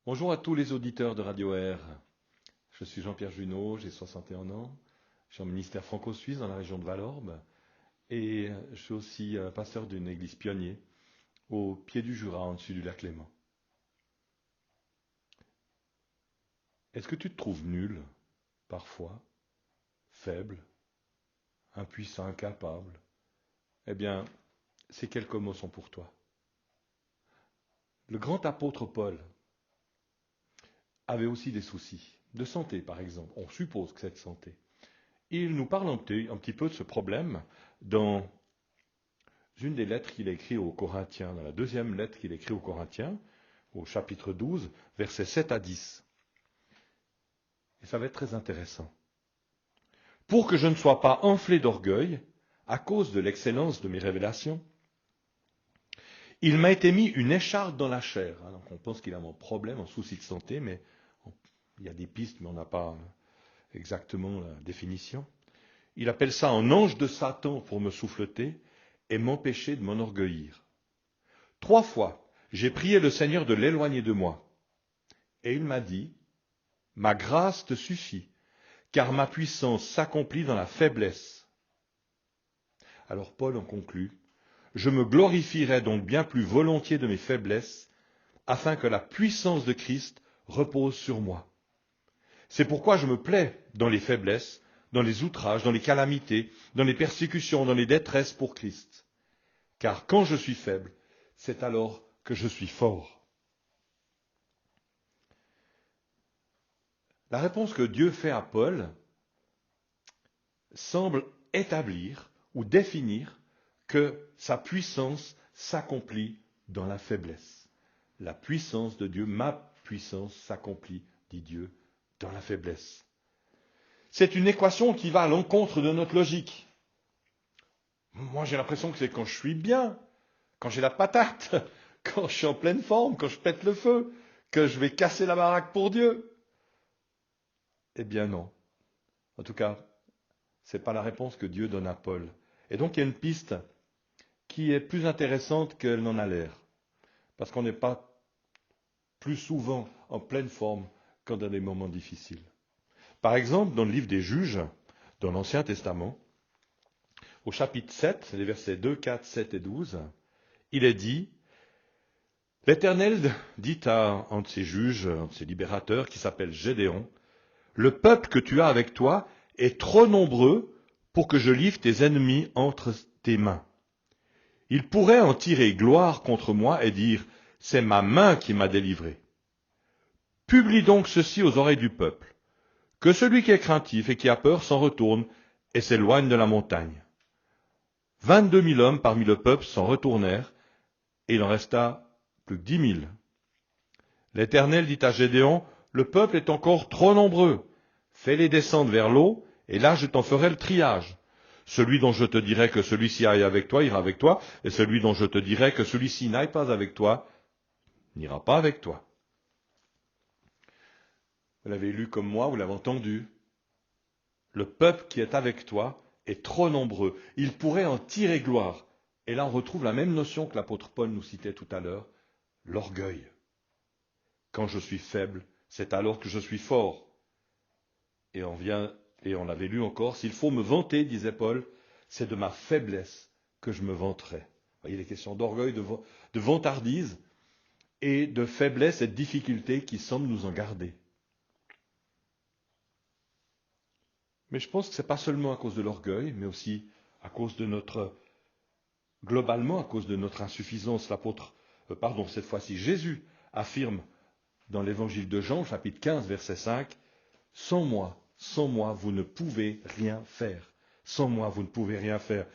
Bonjour à tous les auditeurs de Radio Air. Je suis Jean-Pierre Junot, j'ai 61 ans. Je suis en ministère franco-suisse dans la région de Valorbe. Et je suis aussi pasteur d'une église pionnier au pied du Jura, en dessus du lac Léman. Est-ce que tu te trouves nul, parfois, faible, impuissant, incapable? Eh bien, ces quelques mots sont pour toi. Le grand apôtre Paul avait aussi des soucis de santé, par exemple. On suppose que c'est de santé. Il nous parle un petit peu de ce problème dans une des lettres qu'il a écrites aux Corinthiens, dans la deuxième lettre qu'il a écrite aux Corinthiens, au chapitre 12, versets 7 à 10. Et ça va être très intéressant. Pour que je ne sois pas enflé d'orgueil, à cause de l'excellence de mes révélations, il m'a été mis une écharpe dans la chair. Donc on pense qu'il a un problème, un souci de santé, mais il y a des pistes, mais on n'a pas exactement la définition. Il appelle ça un ange de Satan pour me souffleter et m'empêcher de m'enorgueillir. 3 fois, j'ai prié le Seigneur de l'éloigner de moi. Et il m'a dit, ma grâce te suffit, car ma puissance s'accomplit dans la faiblesse. Alors Paul en conclut, je me glorifierai donc bien plus volontiers de mes faiblesses, afin que la puissance de Christ repose sur moi. C'est pourquoi je me plais dans les faiblesses, dans les outrages, dans les calamités, dans les persécutions, dans les détresses pour Christ. Car quand je suis faible, c'est alors que je suis fort. La réponse que Dieu fait à Paul semble établir ou définir que sa puissance s'accomplit dans la faiblesse. La puissance de Dieu, ma puissance s'accomplit, dit Dieu, dans la faiblesse. C'est une équation qui va à l'encontre de notre logique. Moi, j'ai l'impression que c'est quand je suis bien, quand j'ai la patate, quand je suis en pleine forme, quand je pète le feu, que je vais casser la baraque pour Dieu. Eh bien non. En tout cas, ce n'est pas la réponse que Dieu donne à Paul. Et donc il y a une piste qui est plus intéressante qu'elle n'en a l'air. Parce qu'on n'est pas plus souvent en pleine forme quand dans des moments difficiles. Par exemple, dans le livre des Juges, dans l'Ancien Testament, au chapitre 7, les versets 2, 4, 7 et 12, il est dit, l'Éternel dit à un de ses juges, un de ses libérateurs, qui s'appelle Gédéon, le peuple que tu as avec toi est trop nombreux pour que je livre tes ennemis entre tes mains. Il pourrait en tirer gloire contre moi et dire, c'est ma main qui m'a délivré. Publie donc ceci aux oreilles du peuple, que celui qui est craintif et qui a peur s'en retourne et s'éloigne de la montagne. 22 000 hommes parmi le peuple s'en retournèrent, et il en resta plus que 10 000. L'Éternel dit à Gédéon, le peuple est encore trop nombreux. Fais-les descendre vers l'eau, et là je t'en ferai le triage. Celui dont je te dirai que celui-ci aille avec toi, ira avec toi, et celui dont je te dirai que celui-ci n'aille pas avec toi, n'ira pas avec toi. Vous l'avez lu comme moi, vous l'avez entendu. Le peuple qui est avec toi est trop nombreux. Il pourrait en tirer gloire. Et là on retrouve la même notion que l'apôtre Paul nous citait tout à l'heure, l'orgueil. Quand je suis faible, c'est alors que je suis fort. Et on l'avait lu encore, s'il faut me vanter, disait Paul, c'est de ma faiblesse que je me vanterai. Vous voyez les questions d'orgueil, de vantardise et de faiblesse et de difficulté qui semblent nous en garder. Mais je pense que ce n'est pas seulement à cause de l'orgueil, mais aussi à cause de globalement à cause de notre insuffisance. Cette fois-ci, Jésus affirme dans l'évangile de Jean, chapitre 15, verset 5, sans moi, vous ne pouvez rien faire. Sans moi, vous ne pouvez rien faire.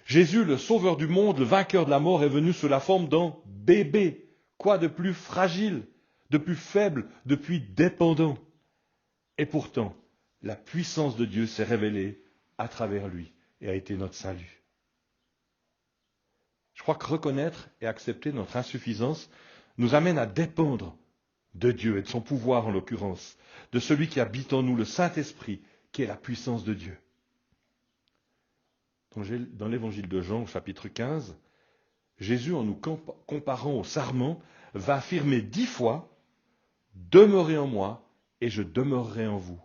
Jésus, le sauveur du monde, le vainqueur de la mort, est venu sous la forme d'un bébé. Quoi de plus fragile, de plus faible, de plus dépendant? Et pourtant, la puissance de Dieu s'est révélée à travers lui et a été notre salut. Je crois que reconnaître et accepter notre insuffisance nous amène à dépendre de Dieu et de son pouvoir en l'occurrence, de celui qui habite en nous, le Saint-Esprit, qui est la puissance de Dieu. Dans l'évangile de Jean, au chapitre 15, Jésus, en nous comparant au sarment, va affirmer 10 fois demeurez en moi et je demeurerai en vous.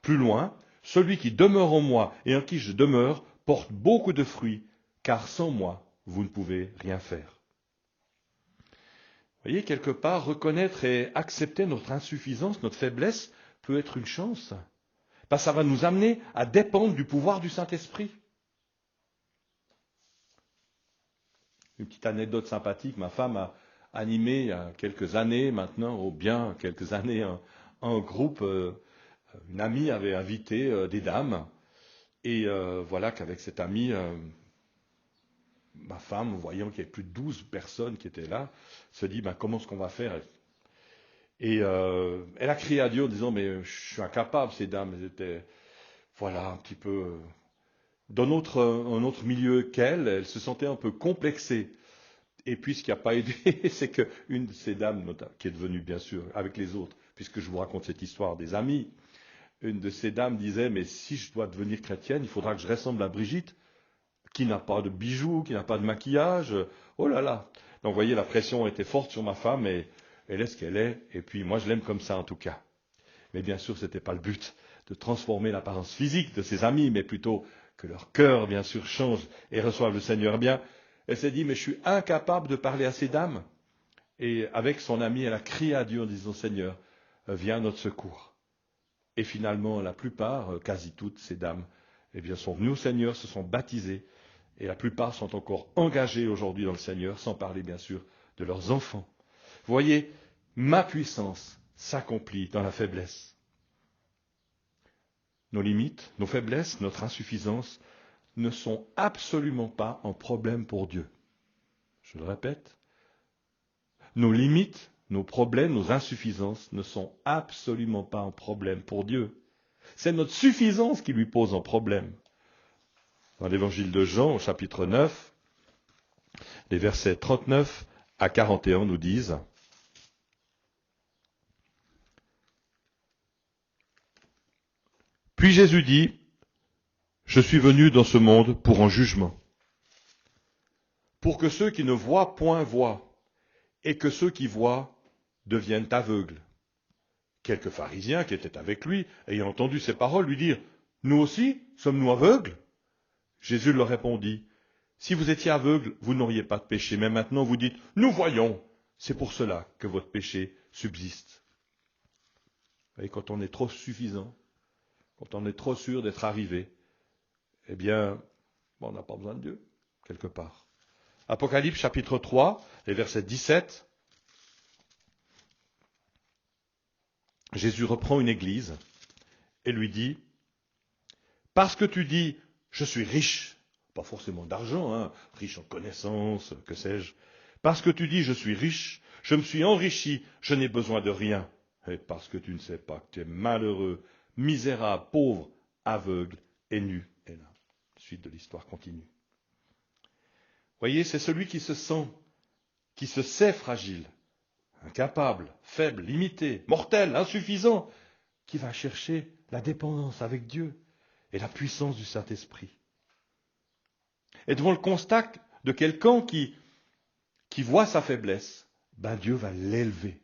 Plus loin, celui qui demeure en moi et en qui je demeure porte beaucoup de fruits, car sans moi, vous ne pouvez rien faire. Vous voyez, quelque part, reconnaître et accepter notre insuffisance, notre faiblesse, peut être une chance. Parce que ça va nous amener à dépendre du pouvoir du Saint-Esprit. Une petite anecdote sympathique, ma femme a animé il y a quelques années maintenant, ou bien quelques années, un groupe, une amie avait invité des dames, et voilà qu'avec cette amie, ma femme, voyant qu'il y avait plus de 12 personnes qui étaient là, se dit, comment est-ce qu'on va faire? Et elle a crié à Dieu en disant, mais je suis incapable, ces dames, elles étaient, voilà, un petit peu dans un autre milieu qu'elle, elle se sentait un peu complexée. Et puis ce qui n'a pas aidé, c'est qu'une de ces dames, qui est devenue bien sûr avec les autres, puisque je vous raconte cette histoire des amis, une de ces dames disait, mais si je dois devenir chrétienne, il faudra que je ressemble à Brigitte, qui n'a pas de bijoux, qui n'a pas de maquillage. Oh là là. Donc vous voyez, la pression était forte sur ma femme, et elle est ce qu'elle est, et puis moi je l'aime comme ça en tout cas. Mais bien sûr, ce n'était pas le but de transformer l'apparence physique de ses amis, mais plutôt que leur cœur, bien sûr, change et reçoive le Seigneur. Bien, elle s'est dit, mais je suis incapable de parler à ces dames. Et avec son ami, elle a crié à Dieu en disant, Seigneur, viens à notre secours. Et finalement, la plupart, quasi toutes ces dames, eh bien, sont venues au Seigneur, se sont baptisées, et la plupart sont encore engagées aujourd'hui dans le Seigneur, sans parler, bien sûr, de leurs enfants. Vous voyez, ma puissance s'accomplit dans la faiblesse. Nos limites, nos faiblesses, notre insuffisance ne sont absolument pas un problème pour Dieu. Je le répète, nos limites, nos problèmes, nos insuffisances ne sont absolument pas un problème pour Dieu. C'est notre suffisance qui lui pose un problème. Dans l'évangile de Jean, au chapitre 9, les versets 39 à 41 nous disent: Puis Jésus dit, je suis venu dans ce monde pour un jugement, pour que ceux qui ne voient point voient, et que ceux qui voient deviennent aveugles. Quelques pharisiens qui étaient avec lui, ayant entendu ces paroles, lui dirent, nous aussi, sommes-nous aveugles? Jésus leur répondit, si vous étiez aveugles, vous n'auriez pas de péché, mais maintenant vous dites, nous voyons. C'est pour cela que votre péché subsiste. Et quand on est trop suffisant, quand on est trop sûr d'être arrivé, eh bien, on n'a pas besoin de Dieu, quelque part. Apocalypse chapitre 3, les versets 17. Jésus reprend une église et lui dit, parce que tu dis, je suis riche, pas forcément d'argent, riche en connaissances, que sais-je, parce que tu dis, je suis riche, je me suis enrichi, je n'ai besoin de rien, et parce que tu ne sais pas que tu es malheureux, misérable, pauvre, aveugle et nu. Et là, la suite de l'histoire continue. Voyez, c'est celui qui se sait fragile, incapable, faible, limité, mortel, insuffisant, qui va chercher la dépendance avec Dieu et la puissance du Saint-Esprit. Et devant le constat de quelqu'un qui voit sa faiblesse, Dieu va l'élever.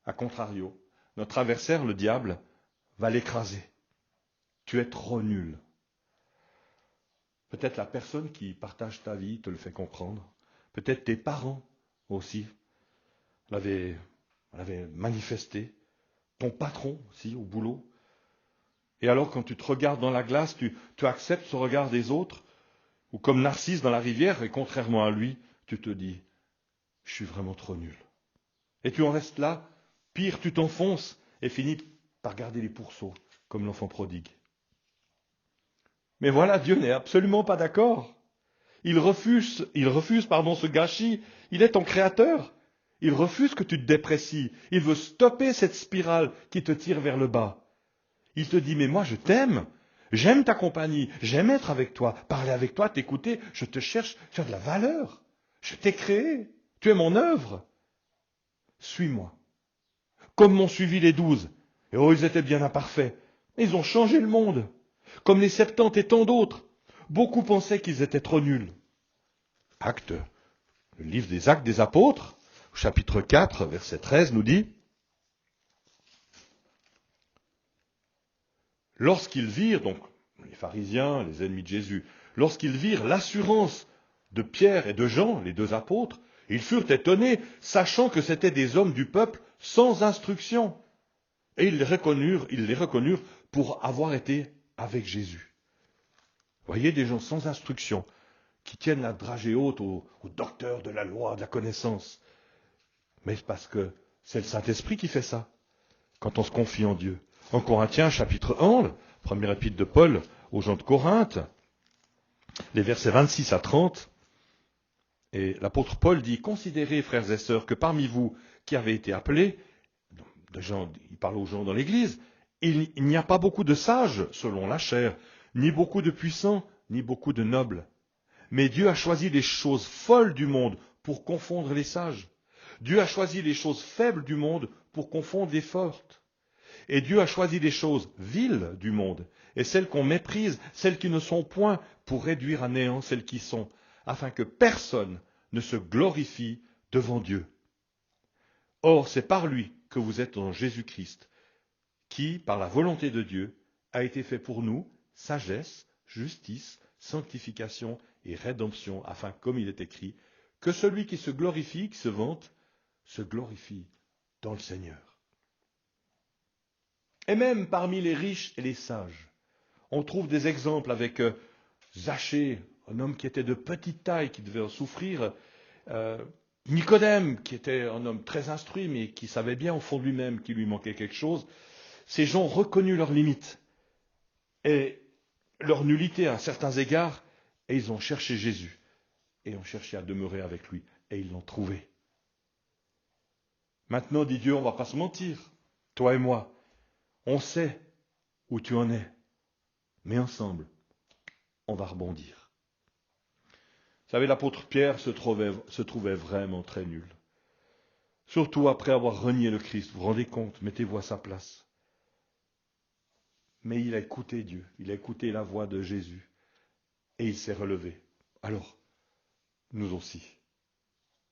A contrario, notre adversaire, le diable, va l'écraser. Tu es trop nul. Peut-être la personne qui partage ta vie te le fait comprendre. Peut-être tes parents aussi l'avaient manifesté. Ton patron aussi au boulot. Et alors quand tu te regardes dans la glace, tu acceptes ce regard des autres, ou comme Narcisse dans la rivière, et contrairement à lui, tu te dis, je suis vraiment trop nul. Et tu en restes là, pire, tu t'enfonces, et finis par garder les pourceaux, comme l'enfant prodigue. Mais voilà, Dieu n'est absolument pas d'accord. Il refuse ce gâchis. Il est ton créateur. Il refuse que tu te déprécies. Il veut stopper cette spirale qui te tire vers le bas. Il te dit, mais moi je t'aime. J'aime ta compagnie. J'aime être avec toi, parler avec toi, t'écouter. Je te cherche. Tu as de la valeur. Je t'ai créé. Tu es mon œuvre. Suis-moi. Comme m'ont suivi les 12. Et ils étaient bien imparfaits. Ils ont changé le monde. Comme les 70 et tant d'autres. Beaucoup pensaient qu'ils étaient trop nuls. Le livre des Actes des Apôtres, chapitre 4, verset 13, nous dit « Lorsqu'ils virent, donc les pharisiens, les ennemis de Jésus, lorsqu'ils virent l'assurance de Pierre et de Jean, les deux apôtres, ils furent étonnés, sachant que c'étaient des hommes du peuple sans instruction. Et ils les reconnurent pour avoir été avec Jésus. » Vous voyez, des gens sans instruction, qui tiennent la dragée haute au docteur de la loi, de la connaissance. Mais c'est parce que c'est le Saint-Esprit qui fait ça, quand on se confie en Dieu. En Corinthiens, chapitre 11, première épître de Paul aux gens de Corinthe, les versets 26 à 30, et l'apôtre Paul dit « Considérez, frères et sœurs, que parmi vous qui avez été appelés, il parle aux gens dans l'Église, il n'y a pas beaucoup de sages selon la chair, ni beaucoup de puissants, ni beaucoup de nobles. Mais Dieu a choisi les choses folles du monde pour confondre les sages. Dieu a choisi les choses faibles du monde pour confondre les fortes. Et Dieu a choisi les choses viles du monde, et celles qu'on méprise, celles qui ne sont point, pour réduire à néant celles qui sont, afin que personne ne se glorifie devant Dieu. Or, c'est par lui que vous êtes en Jésus-Christ, qui, par la volonté de Dieu, a été fait pour nous sagesse, justice, sanctification et rédemption, afin, comme il est écrit, que celui qui se glorifie, qui se vante, se glorifie dans le Seigneur. Et même parmi les riches et les sages, on trouve des exemples avec Zachée, un homme qui était de petite taille, qui devait en souffrir, Nicodème, qui était un homme très instruit, mais qui savait bien au fond de lui-même qu'il lui manquait quelque chose. Ces gens ont reconnu leurs limites et leur nullité à certains égards, et ils ont cherché Jésus, et ont cherché à demeurer avec lui, et ils l'ont trouvé. Maintenant, dit Dieu, on ne va pas se mentir, toi et moi, on sait où tu en es, mais ensemble, on va rebondir. Vous savez, l'apôtre Pierre se trouvait vraiment très nul. Surtout après avoir renié le Christ. Vous vous rendez compte, mettez-vous à sa place. Mais il a écouté Dieu, il a écouté la voix de Jésus, et il s'est relevé. Alors, nous aussi,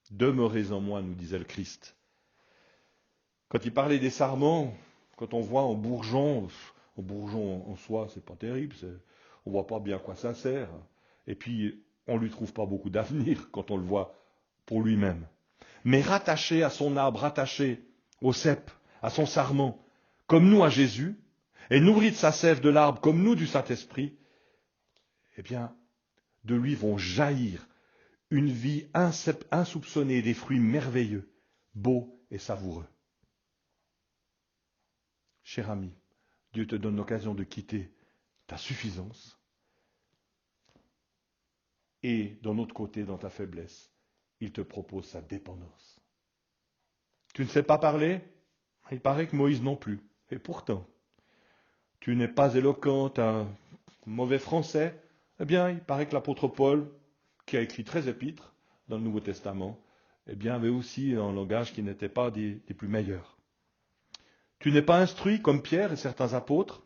demeurez en moi, nous disait le Christ. Quand il parlait des sarments, quand on voit en bourgeon en soi, c'est pas terrible, on voit pas bien à quoi ça sert. Et puis, on lui trouve pas beaucoup d'avenir quand on le voit pour lui-même. Mais rattaché à son arbre, rattaché au cep, à son sarment, comme nous à Jésus, et nourri de sa sève de l'arbre, comme nous du Saint-Esprit, eh bien, de lui vont jaillir une vie insoupçonnée, des fruits merveilleux, beaux et savoureux. Cher ami, Dieu te donne l'occasion de quitter ta suffisance et d'un autre côté, dans ta faiblesse, il te propose sa dépendance. Tu ne sais pas parler? Il paraît que Moïse non plus. Et pourtant, tu n'es pas éloquent, tu as un mauvais français. Eh bien, il paraît que l'apôtre Paul, qui a écrit 13 épîtres dans le Nouveau Testament, eh bien, avait aussi un langage qui n'était pas des plus meilleurs. Tu n'es pas instruit comme Pierre et certains apôtres.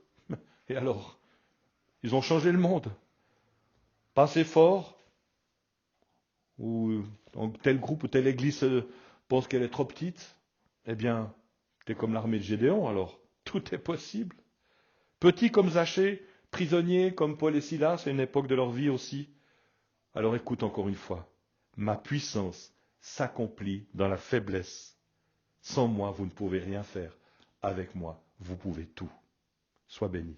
Et alors, ils ont changé le monde. Pas assez fort, ou tel groupe ou telle église pense qu'elle est trop petite. Eh bien, tu es comme l'armée de Gédéon, alors tout est possible. Petit comme Zachée, prisonnier comme Paul et Silas, à une époque de leur vie aussi. Alors écoute encore une fois, ma puissance s'accomplit dans la faiblesse. Sans moi, vous ne pouvez rien faire. Avec moi, vous pouvez tout. Sois béni.